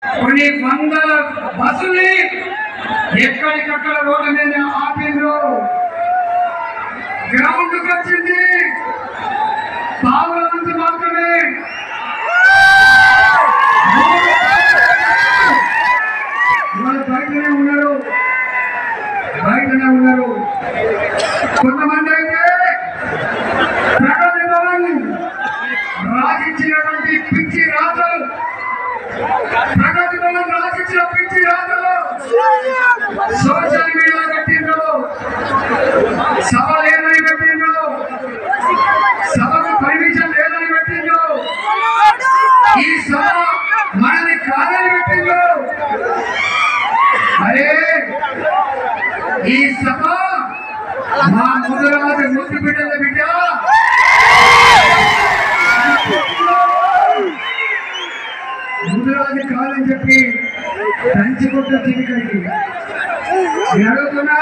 కొన్ని వందల బస్సుల్ని ఎక్కడికక్కడ రోడ్డు మీద ఆపిండ్రు. గ్రౌండ్కి వచ్చింది బావుల నుంచి మాత్రమే. వాళ్ళు బయటనే ఉన్నారు. కొంతమంది అయితే ప్రగతి భవన్ రాసిచ్చినటువంటి పిచ్చి రాతలు, ప్రగతి భవన్ రాసిచ్చిన పిచ్చి రాతలు సోషల్ మీడియా పెట్టిండ్రు. సభ లేదని పెట్టిండ్రు, సభకు పర్మిషన్ లేదని పెట్టిండ్రు, ఈ సభ మనది కాదని పెట్టిండ్రు. అరే ఈ సభ మా ముద్దురాజు ముద్దు బిడ్డల బిడ్డ ముద్దురాజు కాదని చెప్పి దంచి కొట్టొచ్చింది ఇక్కడికి. అడుగుతున్నా